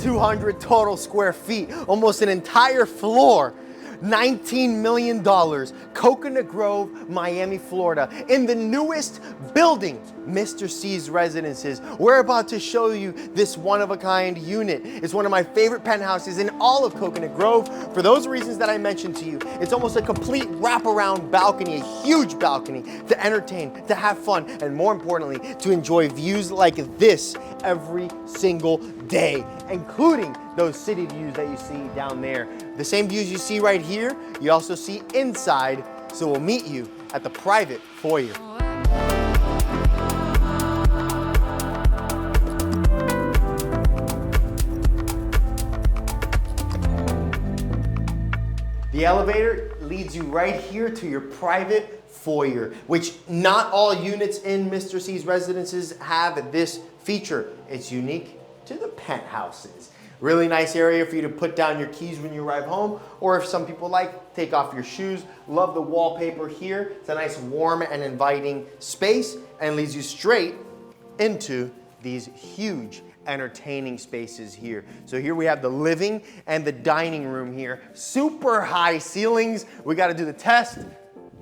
9,200 total square feet, almost an entire floor. $19 million, Coconut Grove, Miami, Florida. In the newest building, Mr. C's Residences. We're about to show you this one-of-a-kind unit. It's one of my favorite penthouses in all of Coconut Grove. For those reasons that I mentioned to you, it's almost a complete wraparound balcony, a huge balcony to entertain, to have fun, and more importantly, to enjoy views like this every single day, including those city views that you see down there. The same views you see right here, you also see inside, so we'll meet you at the private foyer. The elevator leads you right here to your private foyer, which not all units in Mr. C's Residences have this feature. It's unique to the penthouses. Really nice area for you to put down your keys when you arrive home, or if some people like, take off your shoes. Love the wallpaper here. It's a nice warm and inviting space and leads you straight into these huge entertaining spaces here. So here we have the living and the dining room here. Super high ceilings. We got to do the test.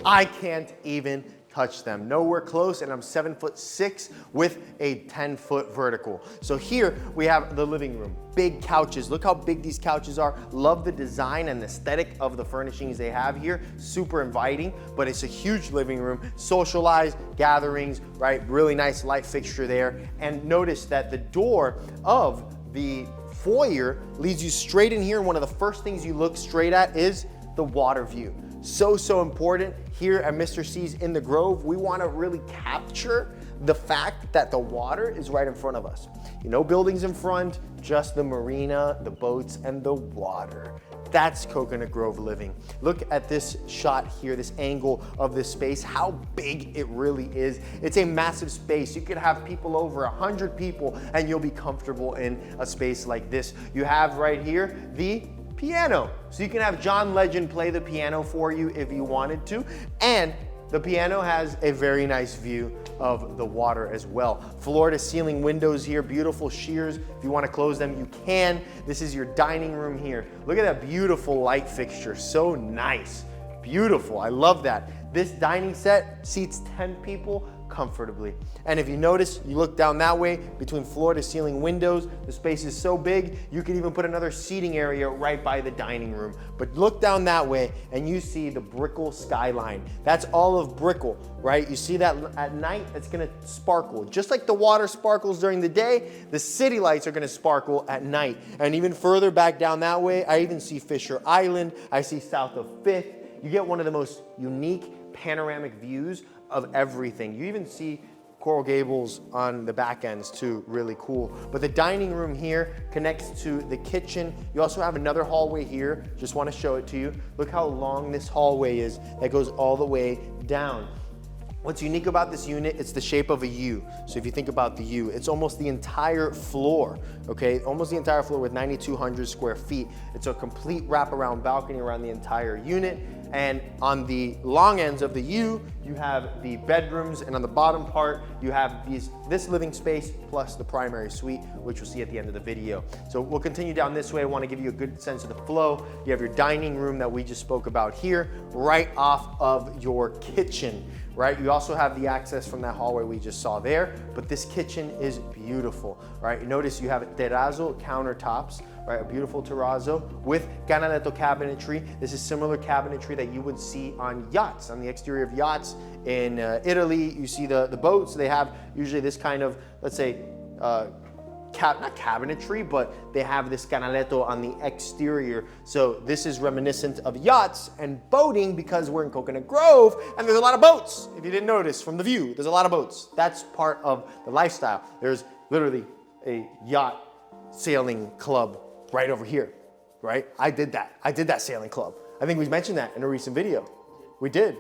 I can't even touch them. Nowhere close, and I'm 7'6" with a 10-foot vertical. So here we have the living room. Big couches. Look how big these couches are. Love the design and aesthetic of the furnishings they have here. Super inviting, but it's a huge living room. Socialize, gatherings, right? Really nice light fixture there. And notice that the door of the foyer leads you straight in here. One of the first things you look straight at is the water view. So important here at Mr. C's in the Grove. We want to really capture the fact that the water is right in front of us. You know, buildings in front, just the marina, the boats, and the water. That's Coconut Grove living. Look at this shot here, this angle of this space, how big it really is. It's a massive space. You could have people over 100 people and you'll be comfortable in a space like this. You have right here the piano. So you can have John Legend play the piano for you if you wanted to. And the piano has a very nice view of the water as well. Floor to ceiling windows here, beautiful sheers. If you want to close them, you can. This is your dining room here. Look at that beautiful light fixture. So nice. Beautiful. I love that. This dining set seats 10 people comfortably. And if you notice, you look down that way between floor to ceiling windows, the space is so big, you could even put another seating area right by the dining room. But look down that way and you see the Brickell skyline. That's all of Brickell, right? You see that at night, it's gonna sparkle. Just like the water sparkles during the day, the city lights are gonna sparkle at night. And even further back down that way, I even see Fisher Island, I see south of 5th. You get one of the most unique panoramic views of everything. You even see Coral Gables on the back ends too, really cool. But the dining room here connects to the kitchen. You also have another hallway here. Just want to show it to you. Look how long this hallway is that goes all the way down. What's unique about this unit, it's the shape of a U. So if you think about the U, it's almost the entire floor, okay? Almost the entire floor with 9,200 square feet. It's a complete wraparound balcony around the entire unit. And on the long ends of the U, you have the bedrooms, and on the bottom part, you have this living space plus the primary suite, which we'll see at the end of the video. So we'll continue down this way. I want to give you a good sense of the flow. You have your dining room that we just spoke about here, right off of your kitchen, right? You also have the access from that hallway we just saw there, but this kitchen is beautiful, right? Notice you have terrazzo countertops, right? A beautiful terrazzo with canaletto cabinetry. This is similar cabinetry that you would see on yachts, on the exterior of yachts. In Italy, you see the boats, they have usually this kind of, let's say, not cabinetry, but they have this canaletto on the exterior. So this is reminiscent of yachts and boating because we're in Coconut Grove and there's a lot of boats. If you didn't notice from the view, there's a lot of boats. That's part of the lifestyle. There's literally a yacht sailing club right over here, right? I did that sailing club. I think we mentioned that in a recent video. We did,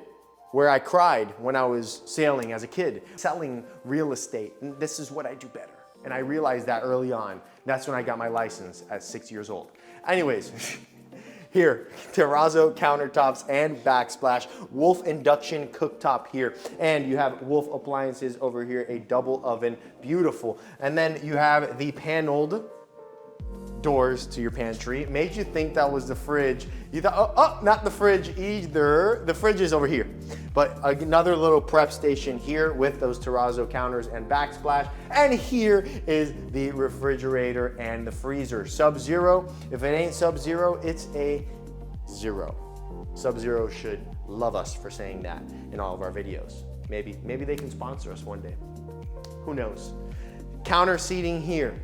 where I cried when I was sailing as a kid, selling real estate. And this is what I do better. And I realized that early on. That's when I got my license at 6 years old. Anyways, here, terrazzo countertops and backsplash, Wolf induction cooktop here. And you have Wolf appliances over here, a double oven, beautiful. And then you have the paneled doors to your pantry. It made you think that was the fridge. You thought, oh, not the fridge either. The fridge is over here. But another little prep station here with those terrazzo counters and backsplash. And here is the refrigerator and the freezer. Sub-zero. If it ain't Sub-zero, it's a zero. Sub-zero should love us for saying that in all of our videos. Maybe they can sponsor us one day. Who knows? Counter seating here.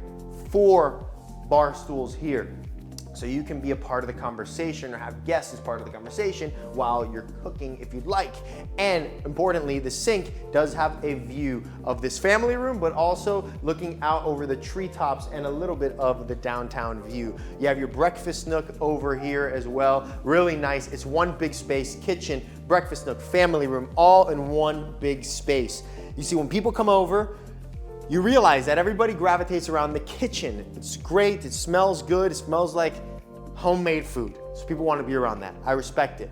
4 bar stools here. So you can be a part of the conversation or have guests as part of the conversation while you're cooking if you'd like. And importantly, the sink does have a view of this family room, but also looking out over the treetops and a little bit of the downtown view. You have your breakfast nook over here as well. Really nice. It's one big space, kitchen, breakfast nook, family room, all in one big space. You see, when people come over, you realize that everybody gravitates around the kitchen. It's great, it smells good, it smells like homemade food. So people want to be around that. I respect it.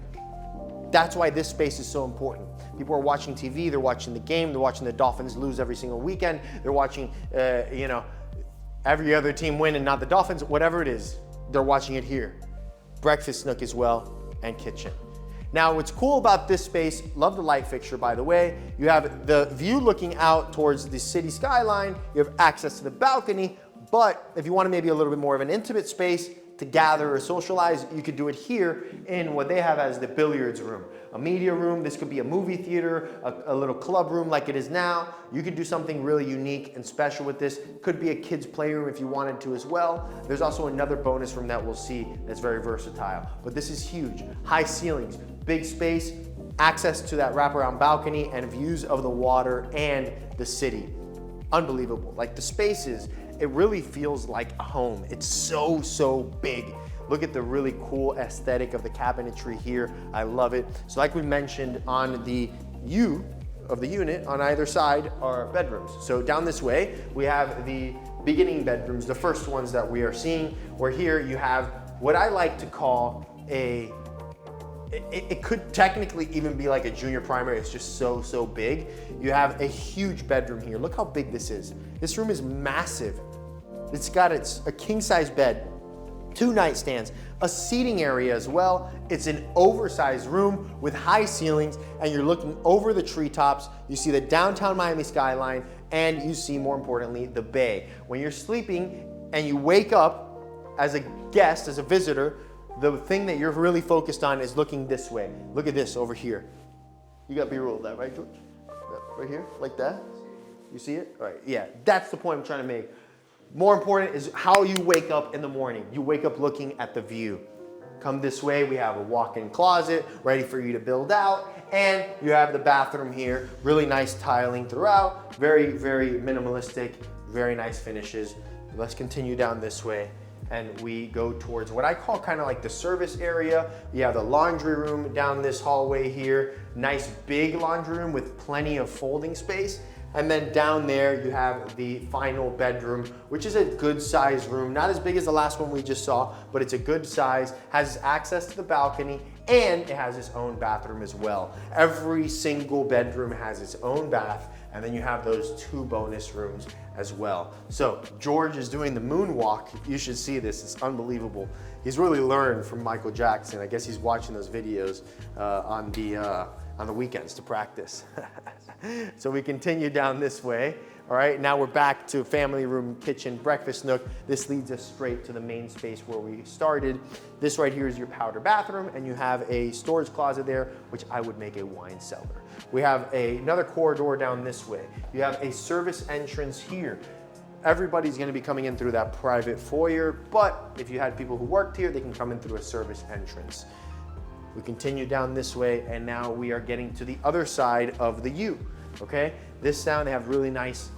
That's why this space is so important. People are watching TV, they're watching the game, they're watching the Dolphins lose every single weekend, they're watching, every other team win and not the Dolphins, whatever it is, they're watching it here. Breakfast nook as well, and kitchen. Now, what's cool about this space, love the light fixture, by the way. You have the view looking out towards the city skyline. You have access to the balcony, but if you want maybe a little bit more of an intimate space to gather or socialize, you could do it here in what they have as the billiards room. A media room, this could be a movie theater, a little club room like it is now. You could do something really unique and special with this. Could be a kid's playroom if you wanted to as well. There's also another bonus room that we'll see that's very versatile. But this is huge. High ceilings, big space, access to that wraparound balcony and views of the water and the city. Unbelievable. Like the spaces, it really feels like a home. It's so big. Look at the really cool aesthetic of the cabinetry here. I love it. So like we mentioned, on the U of the unit on either side are bedrooms. So down this way, we have the beginning bedrooms, the first ones that we are seeing, where here you have what I like to call it could technically even be like a junior primary. It's just so big. You have a huge bedroom here. Look how big this is. This room is massive. It's a king size bed, 2 nightstands, a seating area as well. It's an oversized room with high ceilings, and you're looking over the treetops. You see the downtown Miami skyline, and you see, more importantly, the bay. When you're sleeping and you wake up as a guest, as a visitor, the thing that you're really focused on is looking this way. Look at this over here. You got B-roll of that, right, George? Right here, like that? You see it? All right, yeah, that's the point I'm trying to make. More important is how you wake up in the morning. You wake up looking at the view. Come this way, we have a walk-in closet ready for you to build out, and you have the bathroom here. Really nice tiling throughout. Very minimalistic, very nice finishes. Let's continue down this way, and we go towards what I call kind of like the service area. You have the laundry room down this hallway here. Nice big laundry room with plenty of folding space. And then down there you have the final bedroom, which is a good size room. Not as big as the last one we just saw, but it's a good size, has access to the balcony, and it has its own bathroom as well. Every single bedroom has its own bath, and then you have those 2 bonus rooms as well. So George is doing the moonwalk. You should see this, it's unbelievable. He's really learned from Michael Jackson. I guess he's watching those videos on the weekends to practice. So we continue down this way. All right, now we're back to family room, kitchen, breakfast nook. This leads us straight to the main space where we started. This right here is your powder bathroom, and you have a storage closet there, which I would make a wine cellar. We have another corridor down this way. You have a service entrance here. Everybody's gonna be coming in through that private foyer, but if you had people who worked here, they can come in through a service entrance. We continue down this way, and now we are getting to the other side of the U, okay? This down, they have really nice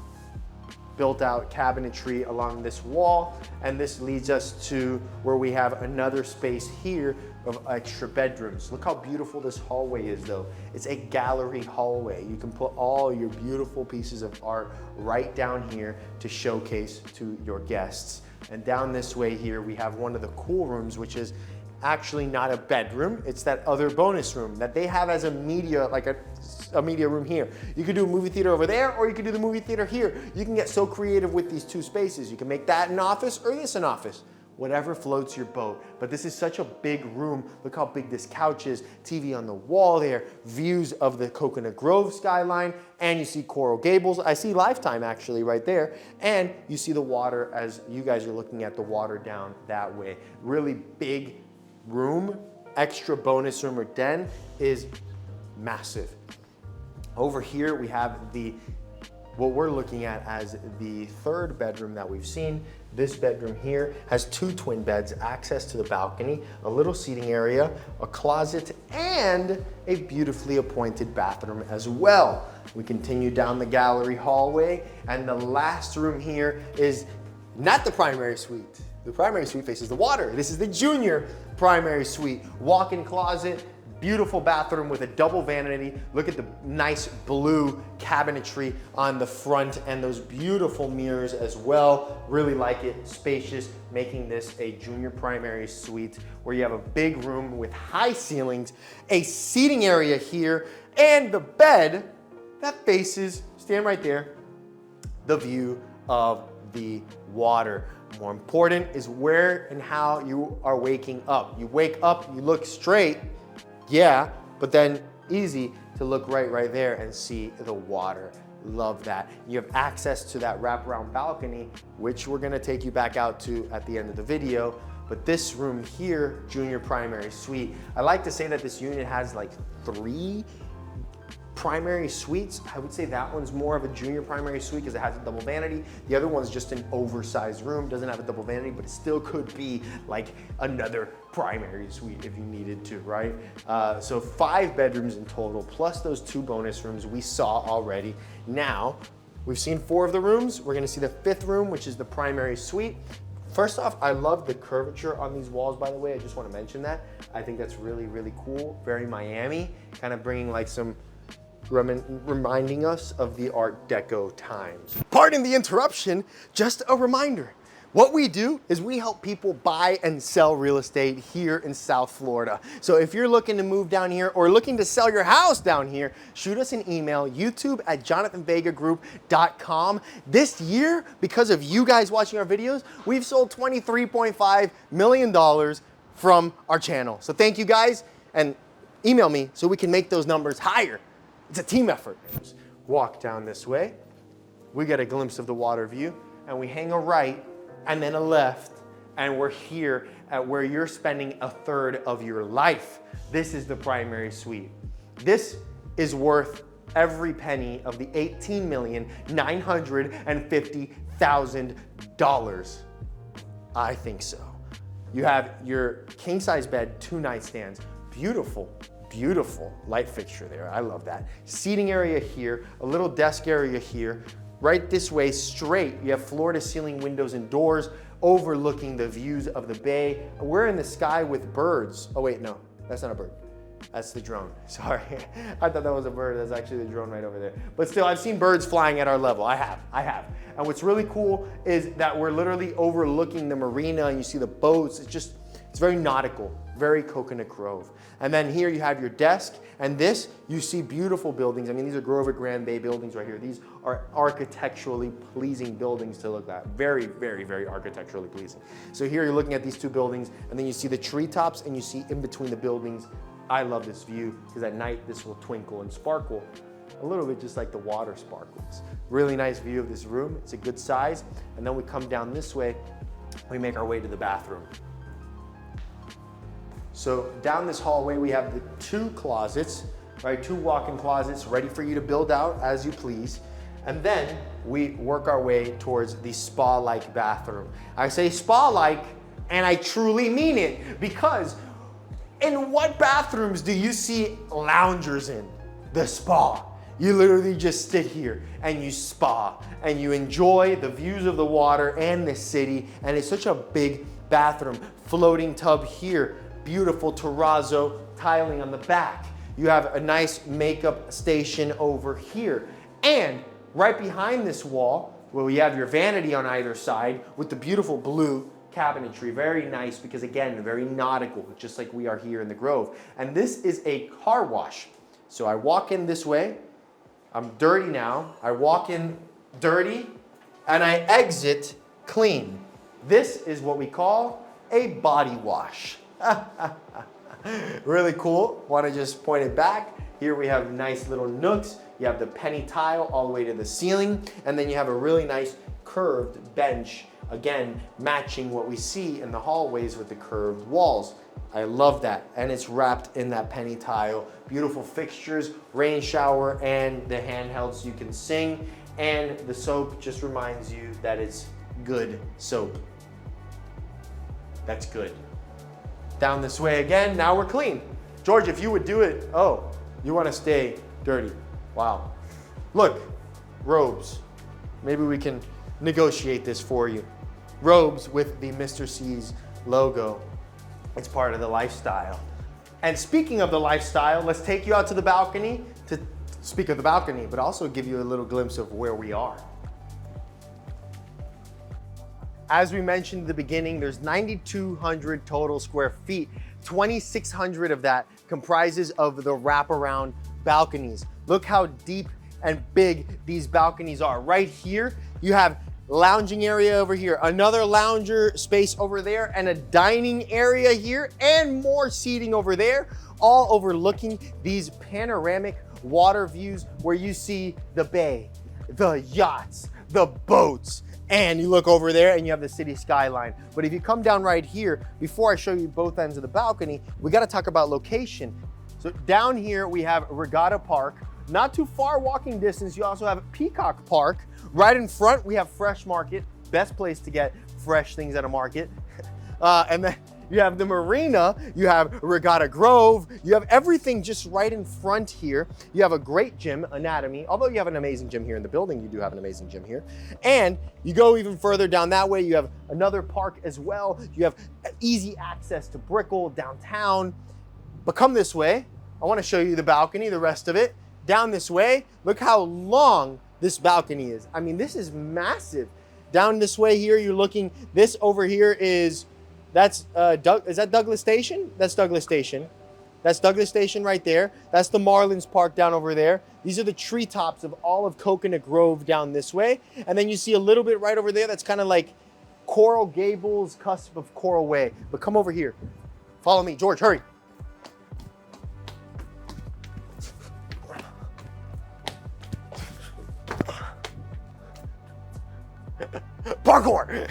built out cabinetry along this wall, and this leads us to where we have another space here of extra bedrooms. Look how beautiful this hallway is though. It's a gallery hallway. You can put all your beautiful pieces of art right down here to showcase to your guests. And down this way here, we have one of the cool rooms, which is actually not a bedroom. It's that other bonus room that they have as a media, like a media room here. You could do a movie theater over there, or you could do the movie theater here. You can get so creative with these 2 spaces. You can make that an office or this an office. whatever floats your boat. But this is such a big room. Look how big this couch is, TV on the wall there, views of the Coconut Grove skyline, and you see Coral Gables. I see Lifetime actually right there, and you see the water as you guys are looking at the water down that way. Really big room. Extra bonus room or den is massive. Over here we have what we're looking at as the third bedroom that we've seen. This bedroom here has 2 twin beds, access to the balcony, a little seating area, a closet, and a beautifully appointed bathroom as well. We continue down the gallery hallway, and the last room here is not the primary suite. The primary suite faces the water. This is the junior primary suite. Walk-in closet, beautiful bathroom with a double vanity. Look at the nice blue cabinetry on the front and those beautiful mirrors as well. Really like it, spacious, making this a junior primary suite where you have a big room with high ceilings, a seating area here, and the bed that faces, stand right there, the view of the water. More important is where and how you are waking up. You wake up, you look straight, yeah, but then easy to look right there and see the water. Love that. You have access to that wraparound balcony, which we're gonna take you back out to at the end of the video. But this room here, junior primary suite, I like to say that this unit has like 3 primary suites. I would say that one's more of a junior primary suite because it has a double vanity. The other one's just an oversized room, doesn't have a double vanity, but it still could be like another primary suite if you needed to, right? So 5 bedrooms in total, plus those 2 bonus rooms we saw already. Now, we've seen 4 of the rooms. We're gonna see the 5th room, which is the primary suite. First off, I love the curvature on these walls, by the way. I just wanna mention that. I think that's really, really cool. Very Miami, kind of bringing like some reminding us of the Art Deco times. Pardon the interruption, just a reminder. What we do is we help people buy and sell real estate here in South Florida. So if you're looking to move down here or looking to sell your house down here, shoot us an email, youtube@jonathanvegagroup.com. This year, because of you guys watching our videos, we've sold $23.5 million from our channel. So thank you guys, and email me so we can make those numbers higher. It's a team effort. Walk down this way. We get a glimpse of the water view, and we hang a right and then a left, and we're here at where you're spending a third of your life. This is the primary suite. This is worth every penny of the $18,950,000. I think so. You have your king size bed, 2 nightstands, beautiful light fixture there. I love that. Seating area here, a little desk area here. Right this way, straight, you have floor to ceiling windows and doors overlooking the views of the bay. We're in the sky with birds. Oh wait, no, that's not a bird. That's the drone, sorry. I thought that was a bird, that's actually the drone right over there. But still, I've seen birds flying at our level, I have. And what's really cool is that we're literally overlooking the marina and you see the boats. It's very nautical, very Coconut Grove. And then here you have your desk, and this, you see beautiful buildings. I mean, these are Grove at Grand Bay buildings right here. These are architecturally pleasing buildings to look at. Very, very, very architecturally pleasing. So here you're looking at these 2 buildings, and then you see the treetops, and you see in between the buildings. I love this view, because at night this will twinkle and sparkle, a little bit just like the water sparkles. Really nice view of this room. It's a good size. And then we come down this way, we make our way to the bathroom. So down this hallway, we have the 2 closets, right? 2 walk-in closets ready for you to build out as you please. And then we work our way towards the spa-like bathroom. I say spa-like, and I truly mean it, because in what bathrooms do you see loungers in? The spa. You literally just sit here and you spa and you enjoy the views of the water and the city, and it's such a big bathroom. Floating tub here. Beautiful terrazzo tiling on the back. You have a nice makeup station over here. And right behind this wall, where we have your vanity on either side with the beautiful blue cabinetry. Very nice because, again, very nautical, just like we are here in the Grove. And this is a car wash. So I walk in this way. I'm dirty now. I walk in dirty and I exit clean. This is what we call a body wash. Really cool. Want to just point it back. Here we have nice little nooks. You have the penny tile all the way to the ceiling, and then you have a really nice curved bench, again, matching what we see in the hallways with the curved walls. I love that, and it's wrapped in that penny tile. Beautiful fixtures, rain shower, and the handhelds so you can sing, and the soap just reminds you that it's good soap. That's good. Down this way again, now we're clean. George, if you would do it, oh, you want to stay dirty. Wow. Look, robes. Maybe we can negotiate this for you. Robes with the Mr. C's logo. It's part of the lifestyle. And speaking of the lifestyle, let's take you out to the balcony to speak of the balcony, but also give you a little glimpse of where we are. As we mentioned at the beginning, there's 9,200 total square feet. 2,600 of that comprises of the wraparound balconies. Look how deep and big these balconies are. Right here, you have lounging area over here, another lounger space over there, and a dining area here, and more seating over there, all overlooking these panoramic water views where you see the bay, the yachts, the boats, and you look over there and you have the city skyline. But if you come down right here, before I show you both ends of the balcony, we gotta talk about location. So down here we have Regatta Park. Not too far walking distance, you also have Peacock Park. Right in front, we have Fresh Market, best place to get fresh things at a market. And then you have the marina, you have Regatta Grove, you have everything just right in front here. You have a great gym, Anatomy, although you have an amazing gym here in the building, you do have an amazing gym here. And you go even further down that way, you have another park as well. You have easy access to Brickell, downtown. But come this way, I wanna show you the balcony, the rest of it. Down this way, look how long this balcony is. I mean, this is massive. Down this way here, you're looking, this over here is, is that Douglas Station? That's Douglas Station. That's Douglas Station right there. That's the Marlins Park down over there. These are the treetops of all of Coconut Grove down this way. And then you see a little bit right over there that's kind of like Coral Gables, cusp of Coral Way. But come over here. Follow me. George, hurry. Parkour!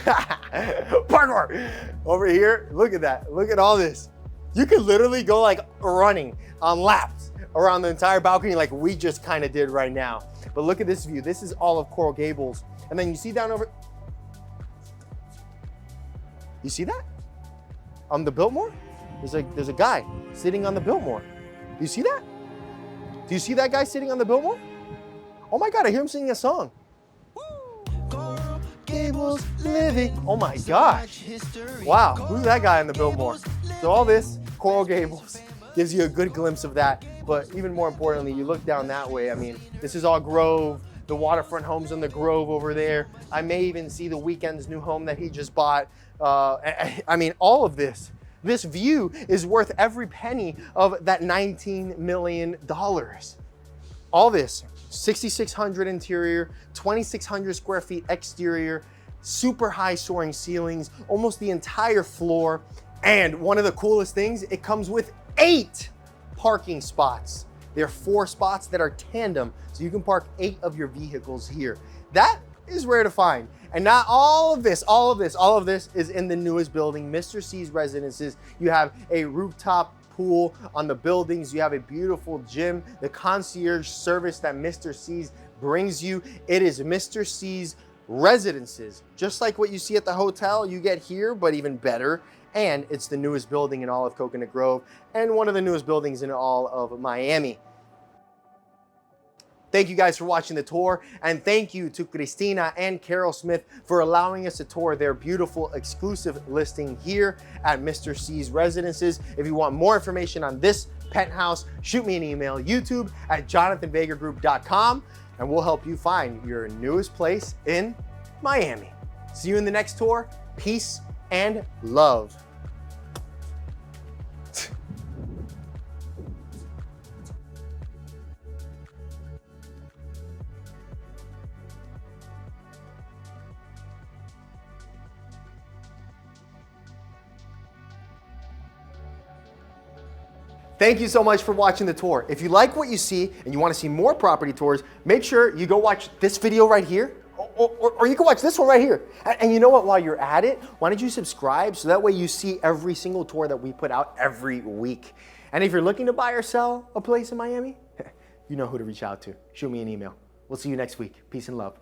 Parkour! Over here, look at that. Look at all this. You could literally go like running on laps around the entire balcony like we just kind of did right now. But look at this view. This is all of Coral Gables. And then you see down over, you see that? On the Biltmore? There's a guy sitting on the Biltmore. Do you see that? Do you see that guy sitting on the Biltmore? Oh my God, I hear him singing a song. Gables living. Oh my gosh. Wow, who's that guy on the Biltmore? So all this, Coral Gables, gives you a good glimpse of that. But even more importantly, you look down that way. I mean, this is all Grove, the waterfront homes in the Grove over there. I may even see the Weekend's new home that he just bought. I mean, all of this. This view is worth every penny of that $19 million. All this. 6,600 interior, 2,600 square feet exterior, super high soaring ceilings, almost the entire floor. And one of the coolest things, it comes with 8 parking spots. There are 4 spots that are tandem, so you can park 8 of your vehicles here. That is rare to find. And not all of this is in the newest building, Mr. C's Residences. You have a rooftop pool on the buildings. You have a beautiful gym, the concierge service that Mr. C's brings you. It is Mr. C's Residences. Just like what you see at the hotel, you get here, but even better. And it's the newest building in all of Coconut Grove and one of the newest buildings in all of Miami. Thank you guys for watching the tour, and thank you to Cristina and Carole Smith for allowing us to tour their beautiful exclusive listing here at Mr. C's Residences. If you want more information on this penthouse, shoot me an email, youtube@jonathanvegagroup.com, and we'll help you find your newest place in Miami. See you in the next tour. Peace and love. Thank you so much for watching the tour. If you like what you see and you want to see more property tours, make sure you go watch this video right here, or you can watch this one right here. And you know what, while you're at it, why don't you subscribe so that way you see every single tour that we put out every week. And if you're looking to buy or sell a place in Miami, you know who to reach out to. Shoot me an email. We'll see you next week. Peace and love.